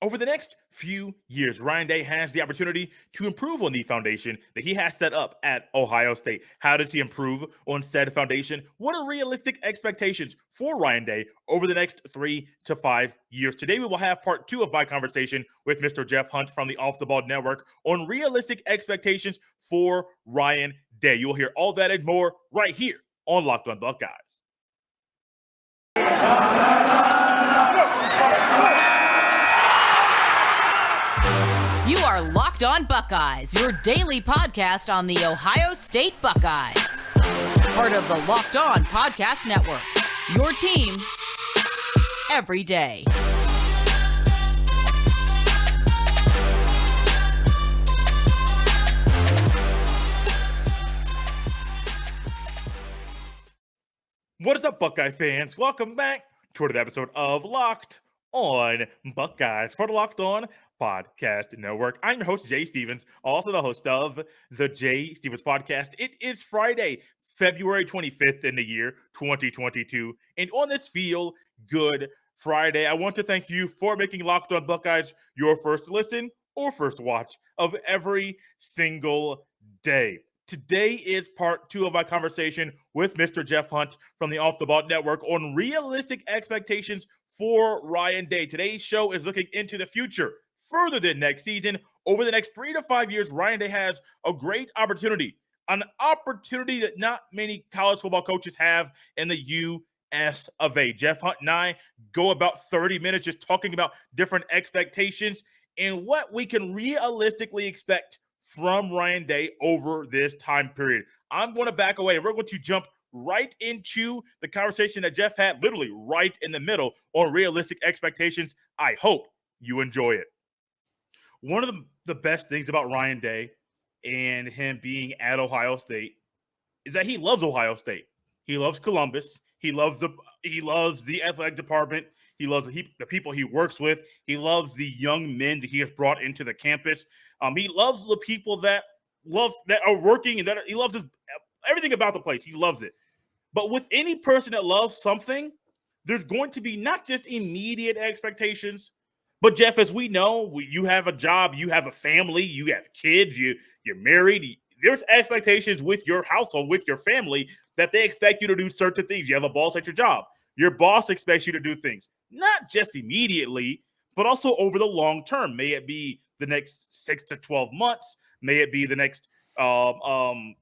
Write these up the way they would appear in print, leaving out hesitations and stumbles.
Over the next few years, Ryan Day has the opportunity to improve on the foundation that he has set up at Ohio State. How does he improve on said foundation? What are realistic expectations for Ryan Day over the next 3 to 5 years? Today, we will have part 2 of my conversation with Mr. Jeff Hunt from the Off the Ball Network on realistic expectations for Ryan Day. You'll hear all that and more right here on Locked on Buckeyes. You are Locked on Buckeyes, your daily podcast on the Ohio State Buckeyes. Part of the Locked on Podcast Network, your team every day. What is up, Buckeye fans? Welcome back to another episode of Locked on Buckeyes for the Locked on Podcast Network. I'm your host, Jay Stevens, also the host of the Jay Stevens Podcast. It is Friday, February 25th in the year 2022. And on this Feel Good Friday, I want to thank you for making Locked on Buckeyes your first listen or first watch of every single day. Today is part 2 of my conversation with Mr. Jeff Hunt from the Off the Ball Network on realistic expectations for Ryan Day. Today's show is looking into the future further than next season. Over the next 3 to 5 years, Ryan Day has a great opportunity, an opportunity that not many college football coaches have in the U.S. of A. Jeff Hunt and I go about 30 minutes just talking about different expectations and what we can realistically expect from Ryan Day over this time period. I'm going to back away. We're going to jump right into the conversation that Jeff had literally right in the middle on realistic expectations. I hope you enjoy it. One of the best things about Ryan Day and him being at Ohio State is that he loves Ohio State. He loves Columbus. He loves the athletic department. He loves the people he works with. He loves the young men that he has brought into the campus. He loves the people that are working and he loves everything about the place. He loves it. But with any person that loves something, there's going to be not just immediate expectations, but Jeff, as we know, you have a job, you have a family, you have kids, you're married. There's expectations with your household, with your family, that they expect you to do certain things. You have a boss at your job. Your boss expects you to do things, not just immediately, but also over the long term. May it be the next 6 to 12 months. May it be the next 2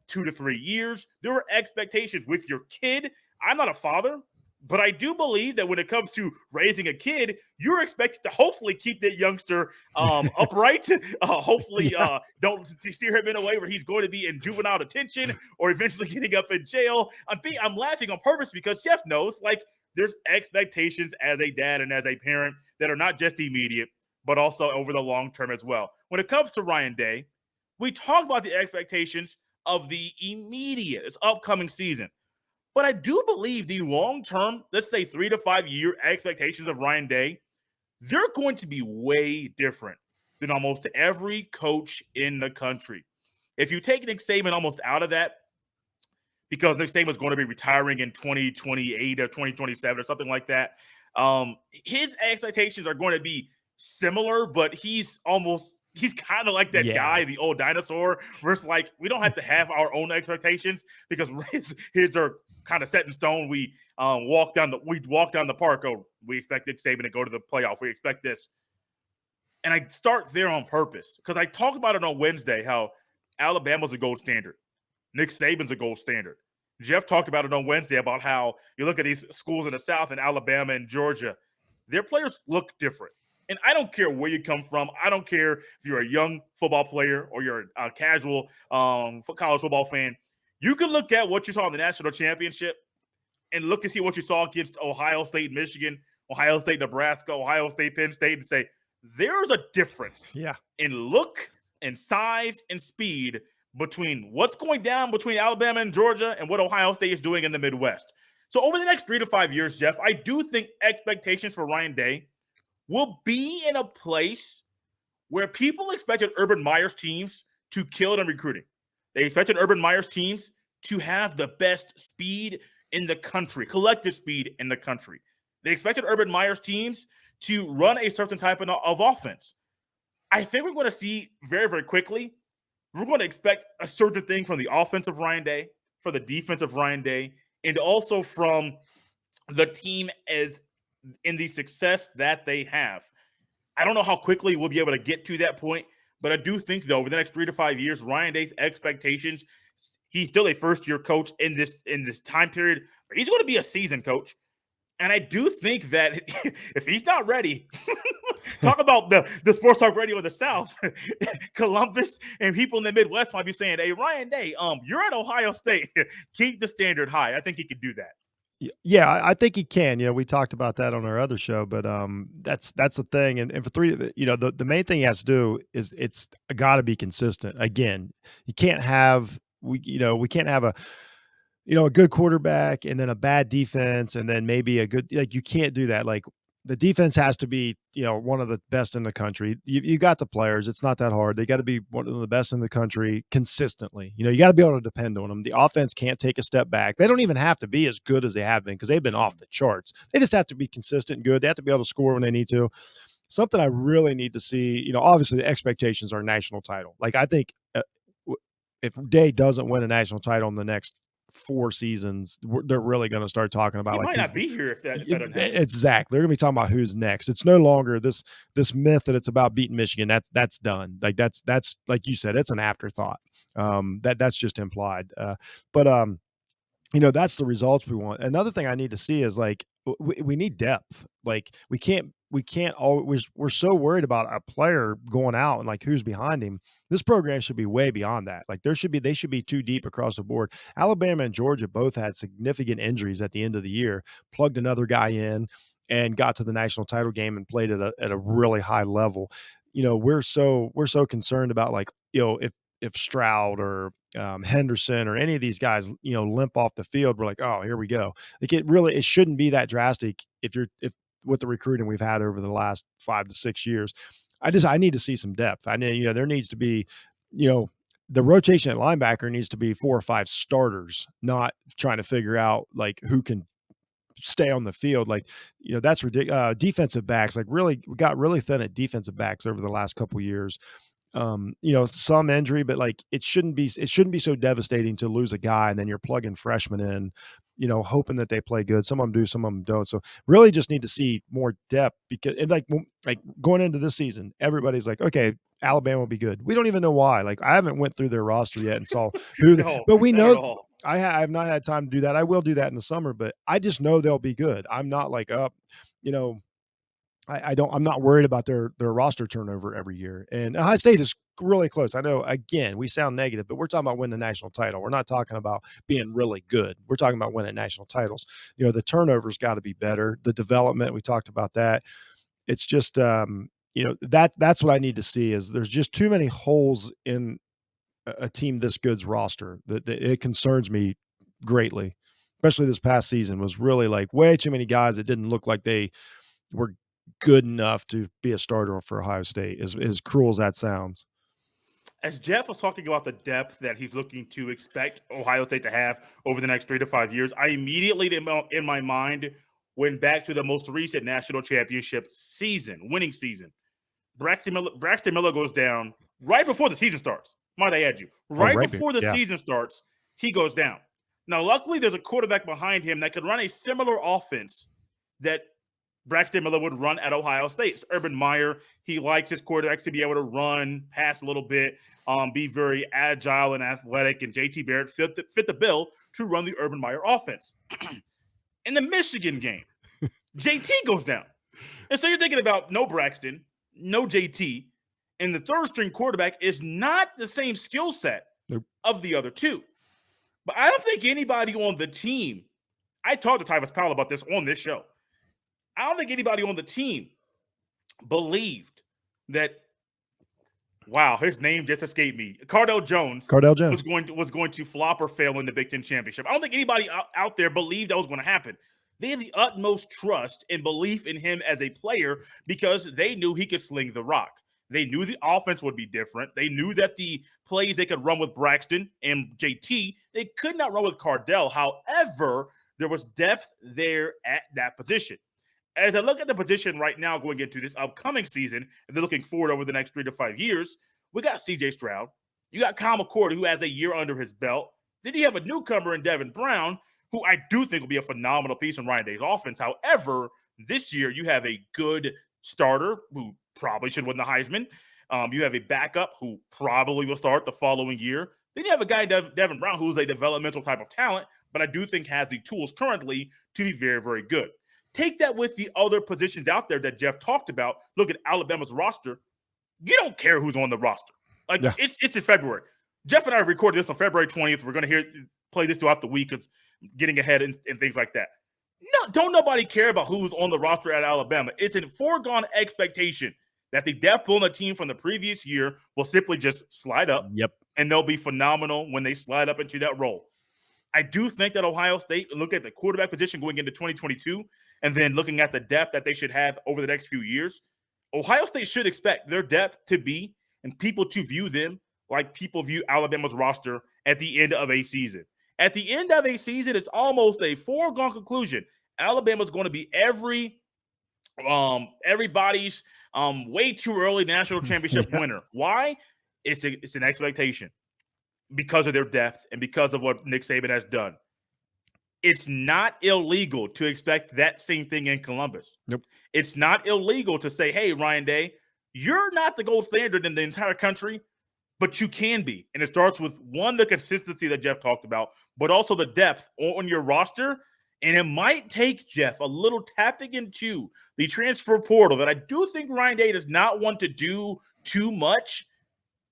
to 3 years. There are expectations with your kid. I'm not a father, but I do believe that when it comes to raising a kid, you're expected to hopefully keep that youngster upright. Hopefully don't steer him in a way where he's going to be in juvenile detention or eventually getting up in jail. I'm laughing on purpose because Jeff knows, there's expectations as a dad and as a parent that are not just immediate, but also over the long term as well. When it comes to Ryan Day, we talk about the expectations of the immediate, this upcoming season. But I do believe the long-term, let's say 3 to 5 year expectations of Ryan Day, they're going to be way different than almost every coach in the country. If you take Nick Saban almost out of that, because Nick Saban is going to be retiring in 2028 or 2027 or something like that, his expectations are going to be similar, but he's kind of like that guy, the old dinosaur, versus we don't have to have our own expectations because his are kind of set in stone. We walk down the park. Oh, we expect Nick Saban to go to the playoff. We expect this. And I start there on purpose because I talked about it on Wednesday, how Alabama's a gold standard. Nick Saban's a gold standard. Jeff talked about it on Wednesday about how you look at these schools in the South in Alabama and Georgia. Their players look different. And I don't care where you come from. I don't care if you're a young football player or you're a casual college football fan. You can look at what you saw in the national championship and look and see what you saw against Ohio State, Michigan, Ohio State, Nebraska, Ohio State, Penn State, and say, there's a difference in look and size and speed between what's going down between Alabama and Georgia and what Ohio State is doing in the Midwest. So over the next 3 to 5 years, Jeff, I do think expectations for Ryan Day will be in a place where people expected Urban Meyer's teams to kill it in recruiting. They expected Urban Meyer's teams to have the best speed in the country, collective speed in the country. They expected Urban Meyer's teams to run a certain type of offense. I think we're going to see very, very quickly, we're going to expect a certain thing from the offensive Ryan Day, for the defensive Ryan Day, and also from the team as in the success that they have. I don't know how quickly we'll be able to get to that point, but I do think, though, over the next 3 to 5 years, Ryan Day's expectations, he's still a first-year coach in this time period, but he's going to be a seasoned coach. And I do think that if he's not ready, talk about the sports talk radio in the South, Columbus and people in the Midwest might be saying, "Hey, Ryan Day, you're at Ohio State. Keep the standard high." I think he could do that. Yeah, I think he can. We talked about that on our other show, but that's the thing. And for three, the main thing he has to do is it's got to be consistent. Again, you can't have we can't have a good quarterback and then a bad defense and then maybe a good, you can't do that. Like, the defense has to be, one of the best in the country. You got the players. It's not that hard. They got to be one of the best in the country consistently. You got to be able to depend on them. The offense can't take a step back. They don't even have to be as good as they have been because they've been off the charts. They just have to be consistent and good. They have to be able to score when they need to. Something I really need to see, obviously the expectations are national title. Like, I think if Day doesn't win a national title in the next 4 seasons, they're really going to start talking about, he like, might not be here if that doesn't happen. Exactly. They're going to be talking about who's next. It's no longer this myth that it's about beating Michigan. That's done. Like, that's like you said, it's an afterthought. That's just implied. But that's the results we want. Another thing I need to see is, like, we need depth. Like, we can't always, we're so worried about a player going out and, like, who's behind him. This program should be way beyond that. Like, they should be too deep across the board. Alabama and Georgia both had significant injuries at the end of the year, plugged another guy in and got to the national title game and played at a really high level. We're so concerned about, like, if Stroud or Henderson or any of these guys, limp off the field, we're like, oh, here we go. Like, it shouldn't be that drastic if with the recruiting we've had over the last 5 to 6 years. I need to see some depth. I need, there needs to be, the rotation at linebacker needs to be 4 or 5 starters, not trying to figure out, like, who can stay on the field. Like, that's ridiculous. Defensive backs, like, we got really thin at defensive backs over the last couple of years. Some injury, but, like, it shouldn't be so devastating to lose a guy and then you're plugging freshmen in, hoping that they play good. Some of them do, some of them don't. So really just need to see more depth because, and like going into this season, everybody's like, okay, Alabama will be good. We don't even know why. Like, I haven't went through their roster yet and saw who, but we know I have not had time to do that. I will do that in the summer, but I just know they'll be good. I'm not like I'm not worried about their roster turnover every year. And Ohio State is really close. I know, again, we sound negative, but we're talking about winning the national title. We're not talking about being really good. We're talking about winning national titles. The turnover's got to be better. The development, we talked about that. It's just, that's what I need to see is there's just too many holes in a team this good's roster that it concerns me greatly, especially this past season was really, like, way too many guys that didn't look like they were good enough to be a starter for Ohio State, as cruel as that sounds. As Jeff was talking about the depth that he's looking to expect Ohio State to have over the next 3 to 5 years, I immediately, in my mind, went back to the most recent national championship winning season. Braxton Miller goes down right before the season starts. Might I add you? Right before the season starts, he goes down. Now, luckily, there's a quarterback behind him that could run a similar offense that Braxton Miller would run at Ohio State. It's Urban Meyer. He likes his quarterbacks to be able to run, pass a little bit, be very agile and athletic, and JT Barrett fit the bill to run the Urban Meyer offense. In the Michigan game, JT goes down. And so you're thinking about no Braxton, no JT, and the third-string quarterback is not the same skill set of the other two. But I don't think anybody on the team – I talked to Tyvis Powell about this on this show. I don't think anybody on the team believed that, wow, his name just escaped me. Cardale Jones was going to flop or fail in the Big Ten championship. I don't think anybody out there believed that was going to happen. They had the utmost trust and belief in him as a player because they knew he could sling the rock. They knew the offense would be different. They knew that the plays they could run with Braxton and JT, they could not run with Cardale. However, there was depth there at that position. as I look at the position right now going into this upcoming season, and they're looking forward over the next 3 to 5 years, we got CJ Stroud. You got Kyle McCord, who has a year under his belt. Then you have a newcomer in Devin Brown, who I do think will be a phenomenal piece in Ryan Day's offense. However, this year you have a good starter who probably should win the Heisman. You have a backup who probably will start the following year. Then you have a guy, Devin Brown, who's a developmental type of talent, but I do think has the tools currently to be very, very good. Take that with the other positions out there that Jeff talked about. Look at Alabama's roster. You don't care who's on the roster. Like, Yeah. it's in February. Jeff and I recorded this on February 20th. We're going to play this throughout the week because getting ahead and things like that. No, don't nobody care about who's on the roster at Alabama. It's a foregone expectation that the depth on the team from the previous year will simply just slide up. Yep. And they'll be phenomenal when they slide up into that role. I do think that Ohio State, look at the quarterback position going into 2022, and then looking at the depth that they should have over the next few years, Ohio State should expect their depth to be, and people to view them like people view Alabama's roster at the end of a season. At the end of a season, it's almost a foregone conclusion. Alabama's going to be everybody's way too early national championship winner. Why? It's an expectation because of their depth and because of what Nick Saban has done. It's not illegal to expect that same thing in Columbus. Nope. It's not illegal to say, hey, Ryan Day, you're not the gold standard in the entire country, but you can be. And it starts with, one, the consistency that Jeff talked about, but also the depth on your roster. And it might take, Jeff, a little tapping into the transfer portal that I do think Ryan Day does not want to do too much.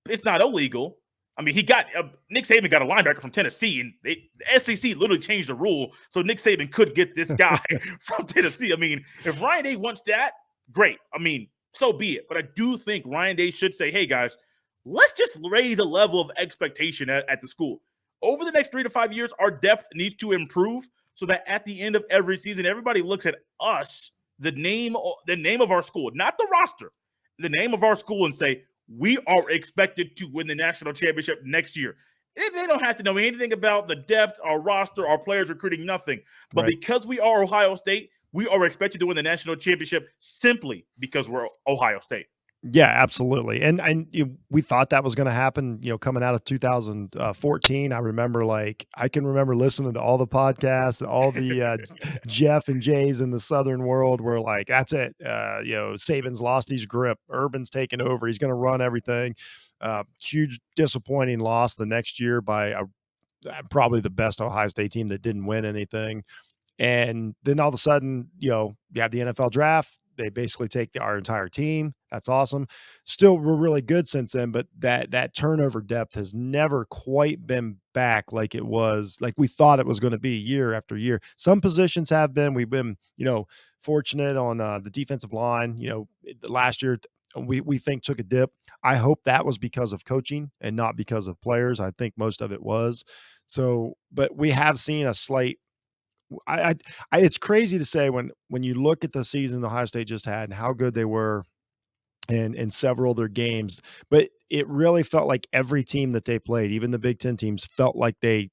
It's not illegal. I mean, Nick Saban got a linebacker from Tennessee, and the SEC literally changed the rule so Nick Saban could get this guy from Tennessee. I mean, if Ryan Day wants that, great. I mean, so be it. But I do think Ryan Day should say, hey, guys, let's just raise a level of expectation at the school. Over the next 3 to 5 years, our depth needs to improve so that at the end of every season, everybody looks at us, the name of our school, not the roster, the name of our school, and say, we are expected to win the national championship next year. They don't have to know anything about the depth, our roster, our players recruiting, nothing. But Right. because we are Ohio State, we are expected to win the national championship simply because we're Ohio State. Yeah, absolutely. And we thought that was going to happen, coming out of 2014. I can remember listening to all the podcasts, all the Jeff and Jay's in the Southern world were like, that's it. Saban's lost his grip. Urban's taken over. He's going to run everything. Huge disappointing loss the next year by probably the best Ohio State team that didn't win anything. And then all of a sudden, you have the NFL draft. They basically take our entire team. That's awesome. Still, we're really good since then, but that turnover depth has never quite been back like it was, like we thought it was going to be year after year. Some positions have been. We've been, fortunate on the defensive line. Last year we think took a dip. I hope that was because of coaching and not because of players. I think most of it was. So, but we have seen a slight. It's crazy to say when you look at the season Ohio State just had and how good they were in several of their games, but it really felt like every team that they played, even the Big Ten teams, felt like the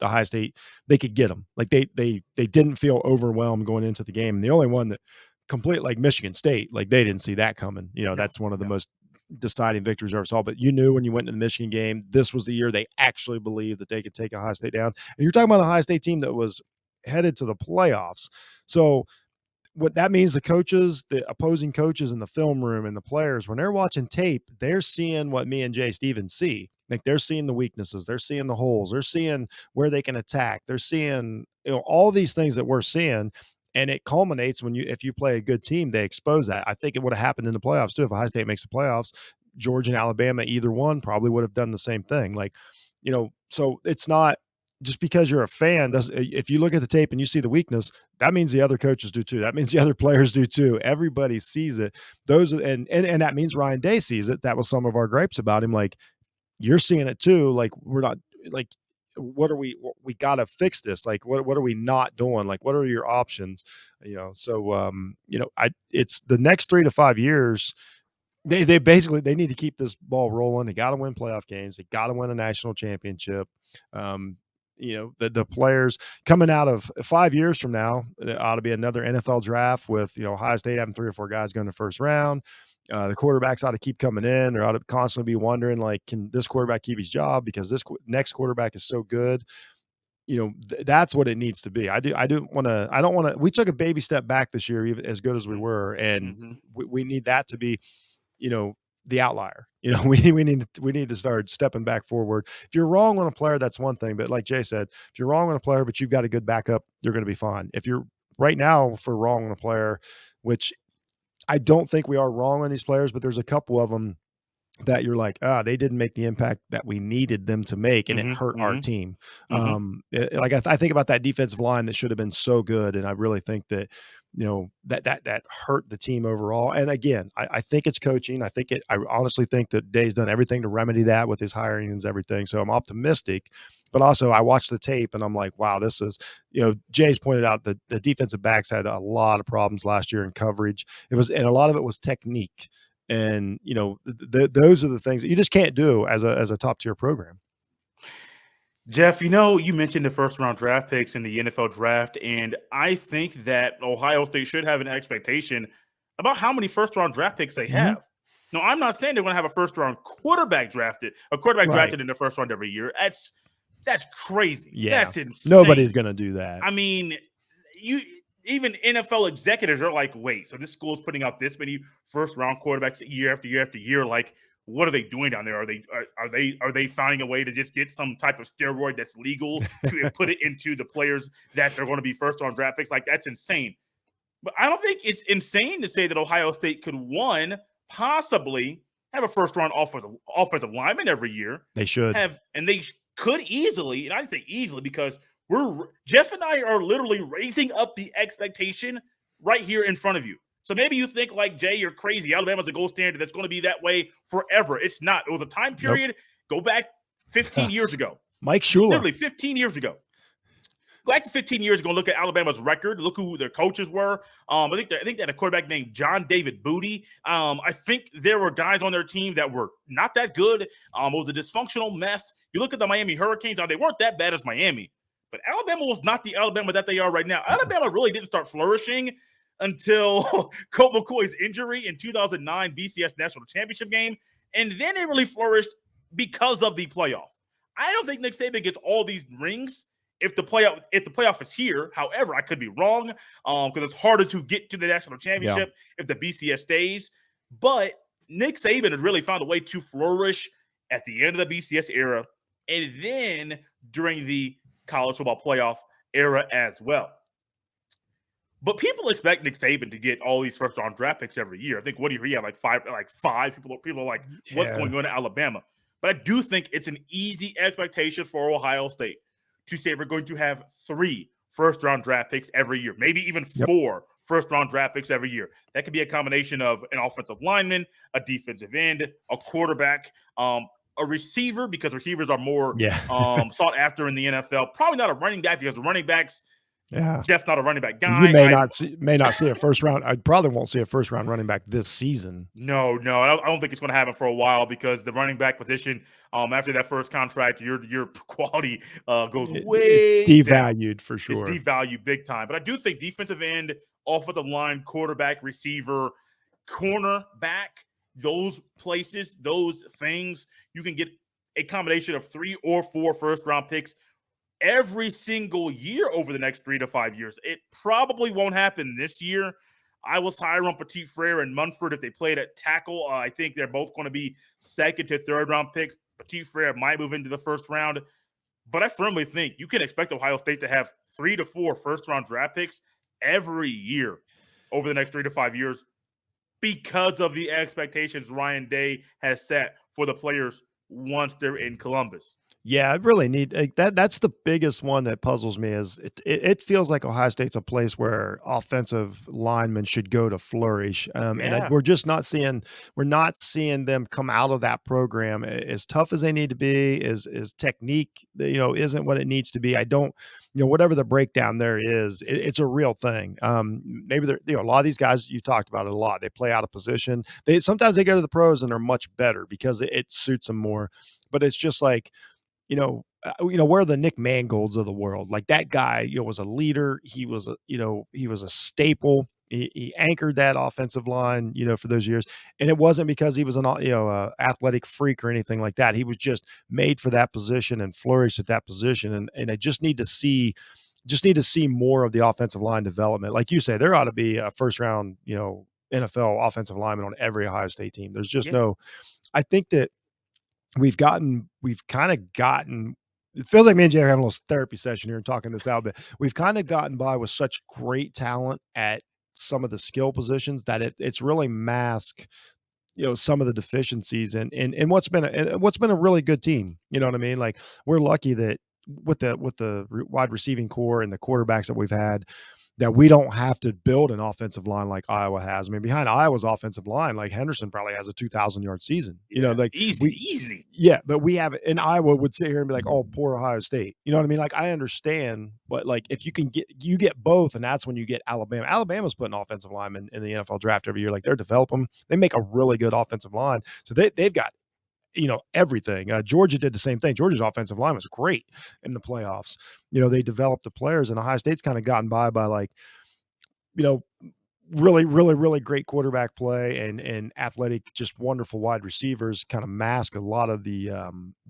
Ohio State, they could get them. Like they didn't feel overwhelmed going into the game. And the only one that complete, like Michigan State, like they didn't see that coming. That's one of the most deciding victories I ever saw. But you knew when you went to the Michigan game, this was the year they actually believed that they could take Ohio State down. And you're talking about an Ohio State team that was headed to the playoffs. So what that means, the opposing coaches in the film room and the players, when they're watching tape, they're seeing what me and Jay Stevens see. Like they're seeing the weaknesses, they're seeing the holes, they're seeing where they can attack, they're seeing, all these things that we're seeing. And it culminates if you play a good team, they expose that. I think it would have happened in the playoffs too. If Ohio State makes the playoffs, Georgia and Alabama, either one probably would have done the same thing. Like, so it's not, just because you're a fan, if you look at the tape and you see the weakness, that means the other coaches do too. That means the other players do too. Everybody sees it. And that means Ryan Day sees it. That was some of our gripes about him. Like, you're seeing it too. Like, we're not, like, we got to fix this. Like, what are we not doing? Like, what are your options? So it's the next 3 to 5 years. They basically, they need to keep this ball rolling. They got to win playoff games. They got to win a national championship. the players coming out of 5 years from now, it ought to be another NFL draft with, Ohio State having 3 or 4 guys going to the first round. The quarterbacks ought to keep coming in. They ought to constantly be wondering, like, can this quarterback keep his job because this next quarterback is so good? That's what it needs to be. I don't want to. We took a baby step back this year, even as good as we were, and we need that to be, the outlier. We need to start stepping back forward. If you're wrong on a player, that's one thing. But like Jay said, if you're wrong on a player, but you've got a good backup, you're going to be fine. If you're right now for wrong on a player, which I don't think we are wrong on these players, but there's a couple of them that you're like, they didn't make the impact that we needed them to make, and it hurt our team. I think about that defensive line that should have been so good, and I really think that that hurt the team overall. And again, I think it's coaching. I honestly think that Day's done everything to remedy that with his hiring and everything. So I'm optimistic. But also, I watched the tape and I'm like, wow, this is, Jay's pointed out that the defensive backs had a lot of problems last year in coverage. And a lot of it was technique. And, those are the things that you just can't do as a top tier program. Jeff, you mentioned the first round draft picks in the NFL draft, and I think that Ohio State should have an expectation about how many first round draft picks they have. No, I'm not saying they're going to have a first round quarterback drafted drafted in the first round every year. That's crazy. Yeah. That's insane. Nobody's going to do that. I mean, even NFL executives are like, wait, so this school's putting out this many first round quarterbacks year after year after year. Like, what are they doing down there? Are they finding a way to just get some type of steroid that's legal to put it into the players that they're going to be first round draft picks? Like, that's insane. But I don't think it's insane to say that Ohio State could possibly have a first round offensive lineman every year. They should have, and they could easily, and I'd say easily because Jeff and I are literally raising up the expectation right here in front of you. So maybe you think like, Jay, you're crazy. Alabama's a gold standard. That's going to be that way forever. It's not. It was a time period. Nope. Go back 15 years ago. Mike Schuler. Literally 15 years ago. Go back to 15 years ago and look at Alabama's record. Look who their coaches were. I think they had a quarterback named John David Booty. I think there were guys on their team that were not that good. It was a dysfunctional mess. You look at the Miami Hurricanes. Now, they weren't that bad as Miami. But Alabama was not the Alabama that they are right now. Alabama really didn't start flourishing until Colt McCoy's injury in 2009 BCS National Championship game. And then it really flourished because of the playoff. I don't think Nick Saban gets all these rings if the playoff is here. However, I could be wrong because it's harder to get to the national championship if the BCS stays. But Nick Saban has really found a way to flourish at the end of the BCS era and then during the college football playoff era as well. But people expect Nick Saban to get all these first round draft picks every year. I think, what do you have, like five people are like, what's going on to Alabama? But I do think it's an easy expectation for Ohio State to say we're going to have 3 first round draft picks every year, maybe even 4 first round draft picks every year. That could be a combination of an offensive lineman, a defensive end, a quarterback, a receiver, because receivers are more sought after in the NFL. Probably not a running back because the running backs, Jeff's not a running back guy. You may not see a first round. I probably won't see a first round running back this season. No, I don't think it's going to happen for a while because the running back position, after that first contract, your quality goes way devalued down. For sure. It's devalued big time. But I do think defensive end, offensive line, quarterback, receiver, cornerback, those places, those things, you can get a combination of 3 or 4 first round picks every single year over the next 3 to 5 years. It probably won't happen this year. I was higher on Petit Frere and Munford if they played at tackle. I think they're both going to be 2nd to 3rd round picks. Petit Frere might move into the 1st round. But I firmly think you can expect Ohio State to have 3 to 4 first round draft picks every year over the next 3 to 5 years because of the expectations Ryan Day has set for the players once they're in Columbus. Yeah, I really need that. That's the biggest one that puzzles me. Is it feels like Ohio State's a place where offensive linemen should go to flourish, and we're just not seeing. We're not seeing them come out of that program as tough as they need to be. Is technique, isn't what it needs to be. I don't, whatever the breakdown there is, it's a real thing. Maybe a lot of these guys, you talked about it a lot. They play out of position. Sometimes they go to the pros and they're much better because it suits them more. But it's just like, where are the Nick Mangolds of the world? Like that guy, was a leader. He was a staple. He anchored that offensive line, for those years. And it wasn't because he was athletic freak or anything like that. He was just made for that position and flourished at that position. And I just need to see more of the offensive line development. Like you say, there ought to be a first round, NFL offensive lineman on every Ohio State team. There's just I think that we've kind of gotten, it feels like me and Jay are having a little therapy session here and talking this out, but we've kind of gotten by with such great talent at some of the skill positions that it's really masked, some of the deficiencies and what's been a really good team. You know what I mean? Like we're lucky that with the wide receiving core and the quarterbacks that we've had, that we don't have to build an offensive line like Iowa has. I mean, behind Iowa's offensive line, like Henderson probably has a 2,000-yard season. Like easy. Yeah, but we have, and Iowa would sit here and be like, "Oh, poor Ohio State." You know what I mean? Like I understand, but like if you get both, and that's when you get Alabama. Alabama's putting offensive linemen in the NFL draft every year. Like they're developing. They make a really good offensive line, so they've got everything. Georgia did the same thing. Georgia's offensive line was great in the playoffs. They developed the players, and Ohio State's kind of gotten by like, really, really, really great quarterback play and athletic, just wonderful wide receivers kind of mask a lot of the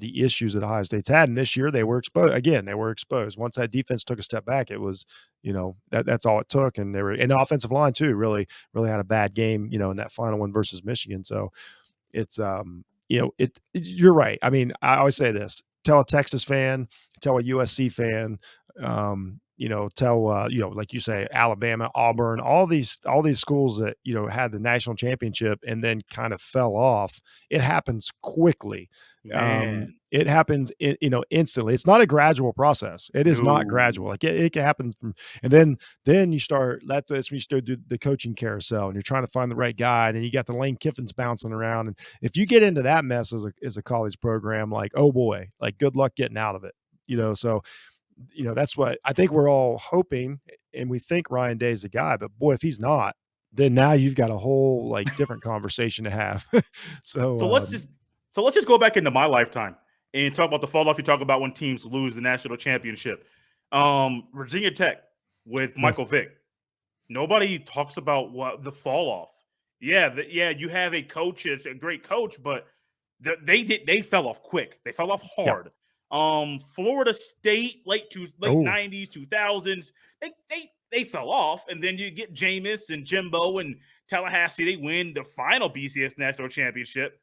issues that Ohio State's had. And this year they were exposed. Again, they were exposed. Once that defense took a step back, it was, that's all it took. And and the offensive line too, really, really had a bad game, in that final one versus Michigan. So it's, you're right. I mean, I always say this: tell a Texas fan, tell a USC fan, tell like you say, Alabama, Auburn, all these schools that had the national championship and then kind of fell off. It happens quickly. Man. It happens, instantly. It's not a gradual process. It is not gradual. Like it can happen, and then you start. That's when you start do the coaching carousel, and you're trying to find the right guy, and then you got the Lane Kiffins bouncing around. And if you get into that mess as a college program, like, oh boy, like good luck getting out of it. So that's what I think we're all hoping, and we think Ryan Day's the guy, but boy, if he's not, then now you've got a whole like different conversation to have. So let's just go back into my lifetime and talk about the fall off. You talk about when teams lose the national championship. Virginia Tech with Michael Vick. Nobody talks about what the fall off. Yeah, you have a coach, it's a great coach, but they fell off quick. They fell off hard. Yep. Florida State, late 90s, 2000s, they fell off, and then you get Jameis and Jimbo and Tallahassee. They win the final BCS national championship.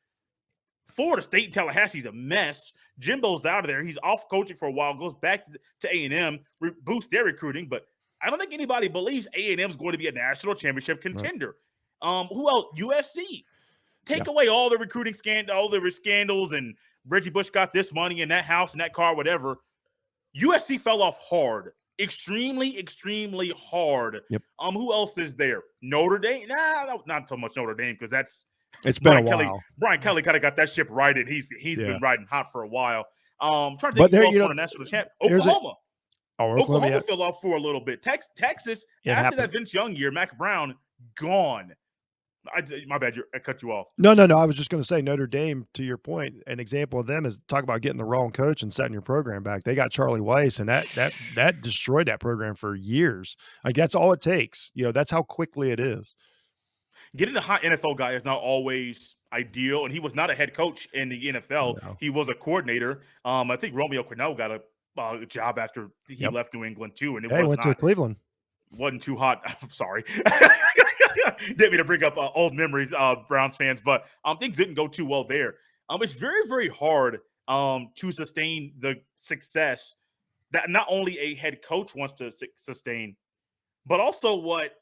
Florida State and Tallahassee's a mess. Jimbo's out of there. He's off coaching for a while, goes back to A&M, boosts their recruiting, but I don't think anybody believes A&M is going to be a national championship contender. Right. Who else? USC. Take away all the recruiting all the scandals, and Reggie Bush got this money in that house and that car, whatever. USC fell off hard. Extremely, extremely hard. Yep. Who else is there? Notre Dame? Nah, not so much Notre Dame, because it's been a while. Brian Kelly kind of got that ship righted. He's been riding hot for a while. Trying to think who else won a national champ. Oklahoma. Oklahoma fell off for a little bit. Texas, after that Vince Young year, Mac Brown, gone. My bad, I cut you off. No. I was just going to say Notre Dame, to your point, an example of them is talk about getting the wrong coach and setting your program back. They got Charlie Weiss, and that destroyed that program for years. Like that's all it takes. That's how quickly it is. Getting a hot NFL guy is not always ideal, and he was not a head coach in the NFL. No. He was a coordinator. I think Romeo Crennel got a job after he left New England too, and went to Cleveland. Wasn't too hot. I'm sorry. Didn't mean to bring up old memories, Browns fans, but things didn't go too well there. It's very, very hard to sustain the success that not only a head coach wants to sustain, but also what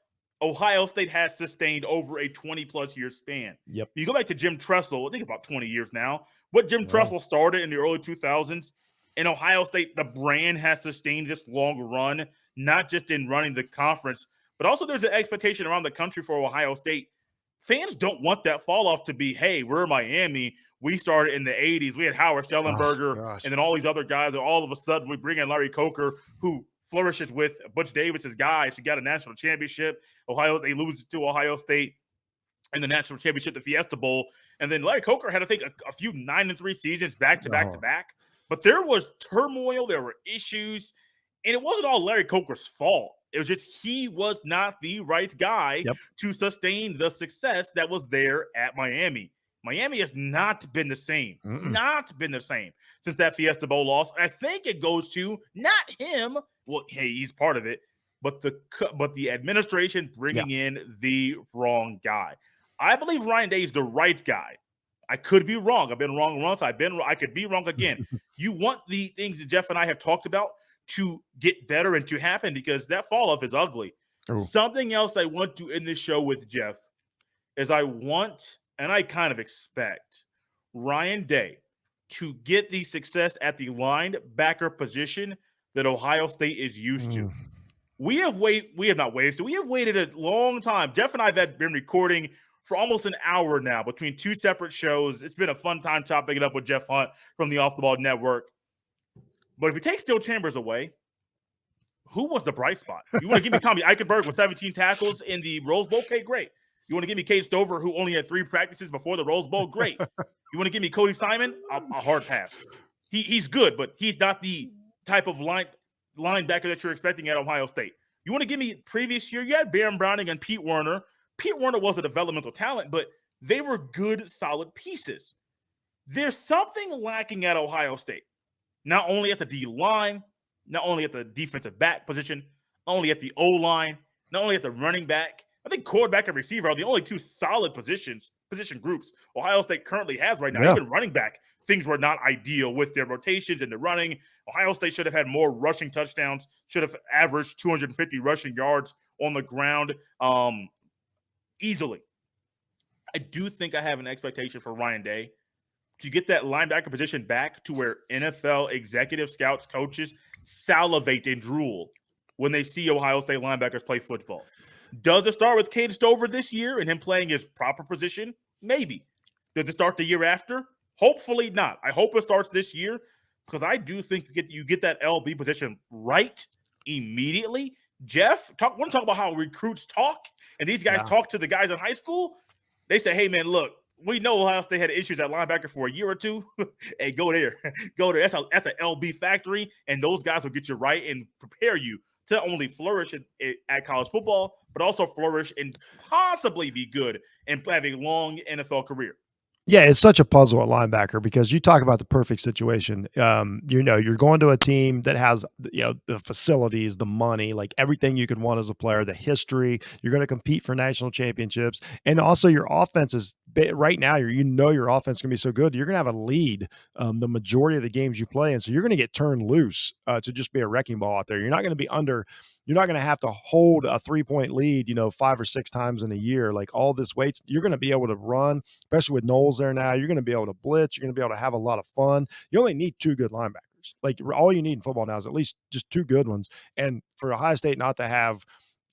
Ohio State has sustained over a 20-plus year span. Yep. You go back to Jim Tressel, I think about 20 years now. What Jim Tressel started in the early 2000s, in Ohio State, the brand has sustained this long run, not just in running the conference, but also there's an expectation around the country for Ohio State. Fans don't want that fall off to be, hey, we're Miami. We started in the 80s. We had Howard Schellenberger and then all these other guys. And all of a sudden, we bring in Larry Coker, who flourishes with Butch Davis's guys. She got a national championship. They lose to Ohio State in the national championship, the Fiesta Bowl. And then Larry Coker had, I think, a few 9-3 seasons back to back to back. But there was turmoil, there were issues, and it wasn't all Larry Coker's fault. It was just he was not the right guy Yep. to sustain the success that was there at Miami. Miami has not been the same, not been the same since that Fiesta Bowl loss. I think it goes to not him. Well, hey, he's part of it, but the administration bringing in the wrong guy. I believe Ryan Day is the right guy. I could be wrong. I've been wrong once. I could be wrong again. You want the things that Jeff and I have talked about to get better and to happen because that fall off is ugly. Ooh. Something else I want to end this show with, Jeff, is I want and I kind of expect Ryan Day to get the success at the linebacker position that Ohio State is used to. We have not wasted. We have waited a long time. Jeff and I have been recording for almost an hour now between two separate shows. It's been a fun time chopping it up with Jeff Hunt from the Off the Ball Network. But if we take Steel Chambers away, who was the bright spot? You want to give me Tommy Eichenberg with 17 tackles in the Rose Bowl? Okay, great. You want to give me Cade Stover, who only had 3 practices before the Rose Bowl? Great. You want to give me Cody Simon? A hard pass. He's good, but he's not the type of linebacker that you're expecting at Ohio State. You want to give me previous year? You had Baron Browning and Pete Werner. Pete Werner was a developmental talent, but they were good, solid pieces. There's something lacking at Ohio State. Not only at the D line, not only at the defensive back position, not only at the O line, not only at the running back. I think quarterback and receiver are the only 2 solid position groups Ohio State currently has right now. Yeah. Even running back, things were not ideal with their rotations and the running. Ohio State should have had more rushing touchdowns, should have averaged 250 rushing yards on the ground easily. I do think I have an expectation for Ryan Day to get that linebacker position back to where NFL executive scouts, coaches salivate and drool when they see Ohio State linebackers play football. Does it start with Cade Stover this year and him playing his proper position? Maybe. Does it start the year after? Hopefully not. I hope it starts this year because I do think you get that LB position right immediately. Jeff, want to talk about how recruits talk and these guys talk to the guys in high school? They say, hey, man, look, we know Ohio State had issues at linebacker for a year or 2. Hey, go there. Go there. That's an LB factory, and those guys will get you right and prepare you to not only flourish at college football, but also flourish and possibly be good and have a long NFL career. Yeah, it's such a puzzle at linebacker because you talk about the perfect situation. You're going to a team that has, the facilities, the money, like everything you could want as a player, the history. You're going to compete for national championships. And also your offense is right now, your offense is going to be so good. You're going to have a lead the majority of the games you play. And so you're going to get turned loose to just be a wrecking ball out there. You're not going to be you're not going to have to hold a 3-point lead, 5 or 6 times in a year. Like all this weights, you're going to be able to run, especially with Knowles there now. You're going to be able to blitz. You're going to be able to have a lot of fun. You only need 2 good linebackers. Like all you need in football now is at least just 2 good ones. And for Ohio State not to have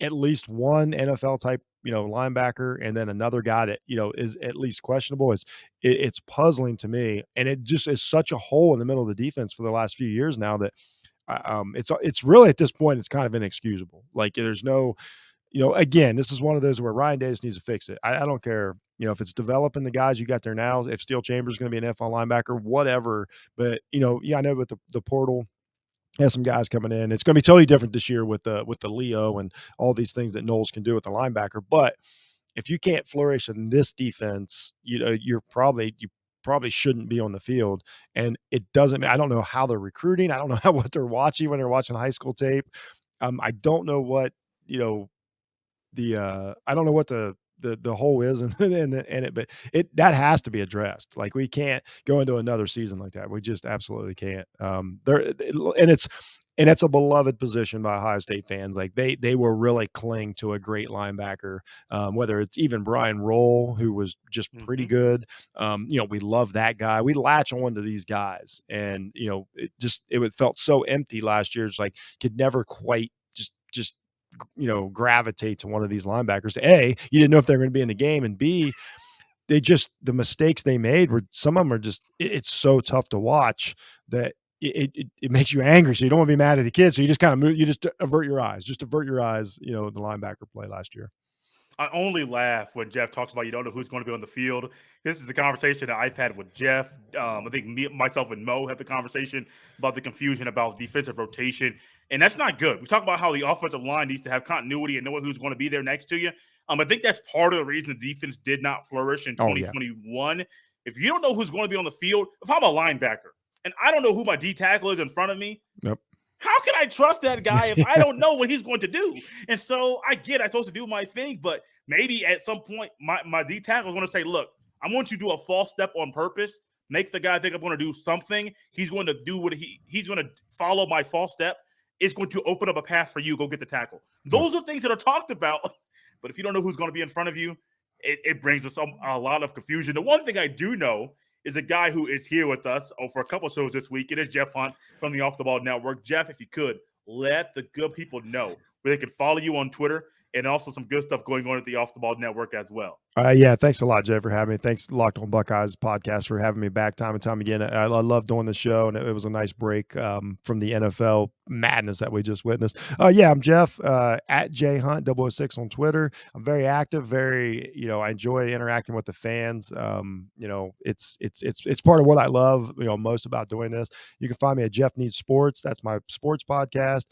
at least one NFL type, linebacker and then another guy that, is at least questionable, it's puzzling to me. And it just is such a hole in the middle of the defense for the last few years now that it's really at this point, it's kind of inexcusable. Like there's no, again, this is one of those where Ryan Day needs to fix it. I don't care, if it's developing the guys you got there now, if Steel Chambers is going to be an NFL linebacker, whatever. But, I know with the portal, has some guys coming in. It's going to be totally different this year with the Leo and all these things that Knowles can do with the linebacker. But if you can't flourish in this defense, you probably shouldn't be on the field. And it doesn't, I don't know how they're recruiting. I don't know what they're watching when they're watching high school tape. I don't know what, I don't know what the hole is in it, but that has to be addressed. Like we can't go into another season like that. We just absolutely can't. It's a beloved position by Ohio State fans. Like they will really cling to a great linebacker, whether it's even Brian Roll, who was just pretty good. We love that guy. We latch on to these guys, and it felt so empty last year. It's like could never quite just gravitate to one of these linebackers. A, you didn't know if they were going to be in the game, and B, the mistakes they made were, some of them are just, it's so tough to watch that it makes you angry. So you don't want to be mad at the kids. So you just kind of move, you just avert your eyes, the linebacker play last year. I only laugh when Jeff talks about you don't know who's going to be on the field. This is the conversation that I've had with Jeff. I think myself, and Mo have the conversation about the confusion about defensive rotation, and that's not good. We talk about how the offensive line needs to have continuity and knowing who's going to be there next to you. I think that's part of the reason the defense did not flourish in Oh, yeah. 2021. If you don't know who's going to be on the field, if I'm a linebacker and I don't know who my D tackle is in front of me, Yep. how can I trust that guy if I don't know what he's going to do? And so I'm supposed to do my thing, but maybe at some point my D tackle is going to say, look, I'm going to do a false step on purpose, make the guy think I'm going to do something. He's going to do what he's going to follow my false step. It's going to open up a path for you. Go get the tackle. Those are things that are talked about. But if you don't know who's going to be in front of you, it brings us a lot of confusion. The one thing I do know is a guy who is here with us for a couple shows this week. It is Jeff Hunt from the Off the Ball Network. Jeff, if you could, let the good people know where they can follow you on Twitter, and also some good stuff going on at the Off the Ball Network as well. Yeah, thanks a lot, Jay, for having me. Thanks, Locked On Buckeyes podcast, for having me back time and time again. I love doing the show, and it was a nice break from the NFL madness that we just witnessed. Yeah, I'm Jeff at jhunt006 on Twitter. I'm very active, I enjoy interacting with the fans. It's part of what I love, most about doing this. You can find me at Jeff Needs Sports. That's my sports podcast.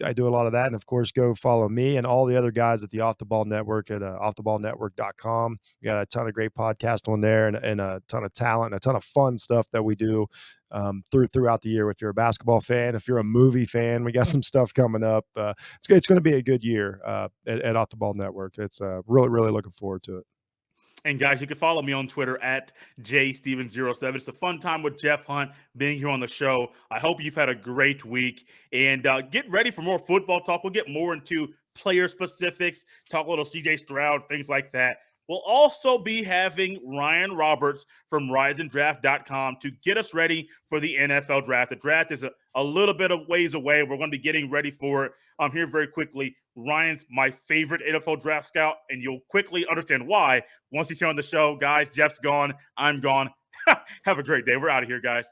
I do a lot of that. And of course, go follow me and all the other guys at the Off the Ball Network at offtheballnetwork.com. We got a ton of great podcasts on there, and a ton of talent and a ton of fun stuff that we do throughout the year. If you're a basketball fan, if you're a movie fan, we got some stuff coming up. It's going to be a good year at Off the Ball Network. It's really, really looking forward to it. And guys, you can follow me on Twitter at jsteven07. It's a fun time with Jeff Hunt being here on the show. I hope you've had a great week, and get ready for more football talk. We'll get more into player specifics, talk a little CJ Stroud, things like that. We'll also be having Ryan Roberts from RiseandDraft.com to get us ready for the NFL draft. The draft is a little bit of ways away. We're going to be getting ready for it here very quickly. Ryan's my favorite NFL draft scout, and you'll quickly understand why once he's here on the show. Guys, Jeff's gone. I'm gone. Have a great day. We're out of here, guys.